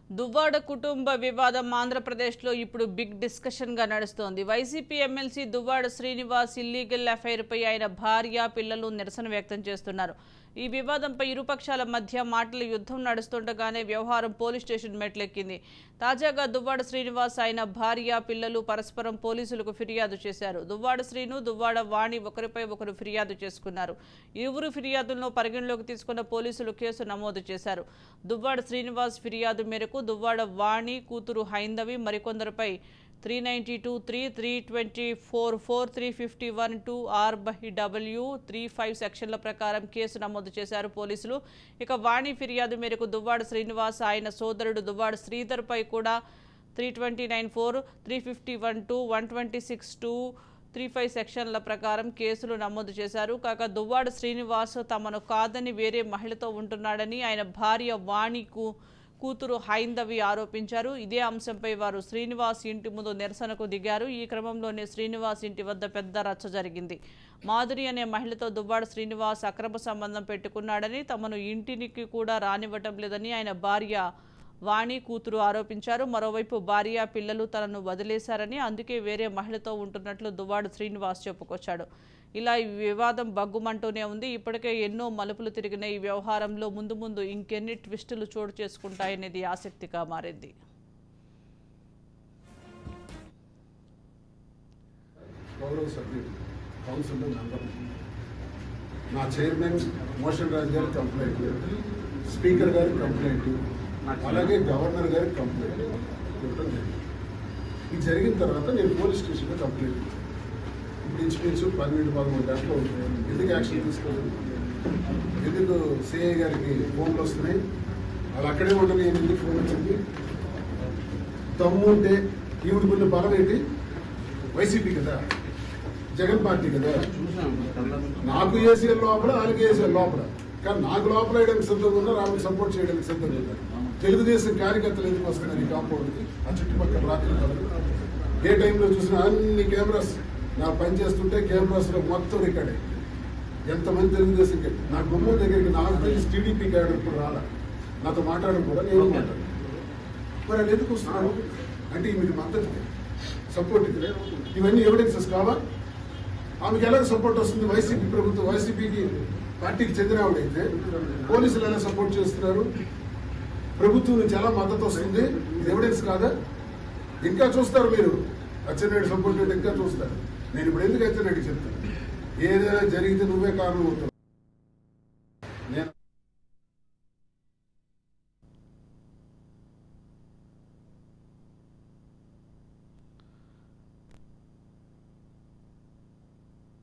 దువ్వాడ కుటుంబ వివాదం ఆంధ్రప్రదేశ్లో ఇప్పుడు బిగ్ డిస్కషన్గా నడుస్తోంది. వైసీపీ ఎమ్మెల్సీ దువ్వాడ శ్రీనివాస్ ఇల్లీగల్ అఫైర్పై ఆయన భార్య, పిల్లలు నిరసన వ్యక్తం చేస్తున్నారు. ఈ వివాదంపై ఇరుపక్షాల మధ్య మాటల యుద్ధం నడుస్తుండగానే వ్యవహారం పోలీస్ స్టేషన్ మెట్లెక్కింది. తాజాగా దువ్వాడ శ్రీనివాస్, ఆయన భార్య, పిల్లలు పరస్పరం పోలీసులకు ఫిర్యాదు చేశారు. దువ్వాడ శ్రీను, దువ్వాడ వాణి ఒకరిపై ఒకరు ఫిర్యాదు చేసుకున్నారు. ఇరువురు ఫిర్యాదులను పరిగణలోకి తీసుకున్న పోలీసులు కేసు నమోదు చేశారు. దువ్వాడ శ్రీనివాస్ ఫిర్యాదు మేరకు దువ్వాడ వాణి కూతురు హైందవి మరికొందరిపై 392(3), 324(4), 351(2)(R)(W) 35 సెక్షన్ల ప్రకారం కేసు నమోదు చేశారు పోలీసులు. ఇక వాణి ఫిర్యాదు మేరకు దువ్వాడ శ్రీనివాస్, ఆయన సోదరుడు దువ్వాడ శ్రీధర్ పై కూడా 329(4), 351(2), 126(2), 35 సెక్షన్ల ప్రకారం కేసులు నమోదు చేశారు. కాగా దువ్వాడ శ్రీనివాస్ తమను కాదని వేరే మహిళతో ఉంటున్నాడని ఆయన భార్య వాణి కూతురు హైందవి ఆరోపించారు. ఇదే అంశంపై వారు శ్రీనివాస్ ఇంటి ముందు నిరసనకు దిగారు. ఈ క్రమంలోనే శ్రీనివాస్ ఇంటి వద్ద పెద్ద రచ్చ జరిగింది. మాధురి అనే మహిళతో దువ్వాడ శ్రీనివాస్ అక్రమ సంబంధం పెట్టుకున్నాడని, తమను ఇంటికి కూడా రానివ్వటం లేదని ఆయన భార్య వాణి కూతురు ఆరోపించారు. మరోవైపు భార్య, పిల్లలు తనను వదిలేశారని, అందుకే వేరే మహిళతో ఉంటున్నట్లు దువ్వాడ శ్రీనివాస్ చెప్పుకొచ్చాడు. ఇలా ఈ వివాదం బగ్గుమంటూనే ఉంది. ఇప్పటికే ఎన్నో మలుపులు తిరిగిన ఈ వ్యవహారంలో ముందు ముందు ఇంకెన్ని ట్విస్టులు చోటు చేసుకుంటాయనేది ఆసక్తిగా మారింది. నా చైర్మన్ మోషన్ రాజు గారి కంప్లైంట్, స్పీకర్ గారి కంప్లైంట్, అలాగే గవర్నర్ గారి కంప్లైంట్ ఇవ్వడం జరిగింది. ఇది జరిగిన తర్వాత నేను పోలీస్ స్టేషన్లో కంప్లైంట్ ఇచ్చాను. ఇప్పుడు ఇంచుమించు 12-13 గంటలు ఎందుకు యాక్షన్ తీసుకోలేదు, ఎందుకు సిఐ గారికి ఫోన్లు వస్తున్నాయి, వాళ్ళు అక్కడే ఉండని ఎందుకు ఫోన్ వచ్చింది, దమ్ము ఉంటే ఈవిడ కొన్ని బలం ఏంటి, వైసీపీ కదా, జగన్ పార్టీ కదా, నాకు ఏసీఎల్ లోపల, వాళ్ళకి ఏసీఎల్ లోపల, కానీ నాకు లోపల వేయడానికి సిద్ధంగా ఉన్నారు, వాళ్ళకి సపోర్ట్ చేయడానికి సిద్ధంగా ఉన్నారు. తెలుగుదేశం కార్యకర్తలు ఎందుకు వస్తున్నారు ఈ కాంపౌండ్కి, ఆ చుట్టుపక్కల రాత్రి ఏ టైంలో చూసినా అన్ని కెమెరాస్ నా పని చేస్తుంటే కెమెరాస్లో మొత్తం రికార్డే. ఎంతమంది తెలుగుదేశం నా గుమ్మం దగ్గరికి నాకు తెలిసి టీడీపీ క్యాడర్ ఇప్పుడు రాలా, నాతో మాట్లాడడం కూడా నేను మాట్లాడాను. మరి అది ఎందుకు వస్తున్నారు అంటే మీకు మద్దతు సపోర్ట్ ఇది, ఇవన్నీ ఎవిడెన్సెస్ కావా? ఆమెకి ఎలాగ సపోర్ట్ వస్తుంది? వైసీపీ ప్రభుత్వం, వైసీపీకి పార్టీకి చెందిన ఆవిడైతే పోలీసులు ఎలా సపోర్ట్ చేస్తున్నారు? ప్రభుత్వం నుంచి ఎలా మద్దతు వస్తుంది? ఇది ఎవిడెన్స్ కాదా? ఇంకా చూస్తారు మీరు, అచ్చెన్నాయుడు సపోర్ట్ ఇంకా చూస్తారు. నేను ఇప్పుడు ఎందుకు అచ్చెన్నాయుడికి చెప్తాను, ఏదైనా జరిగితే నువ్వే కారణం అవుతావు.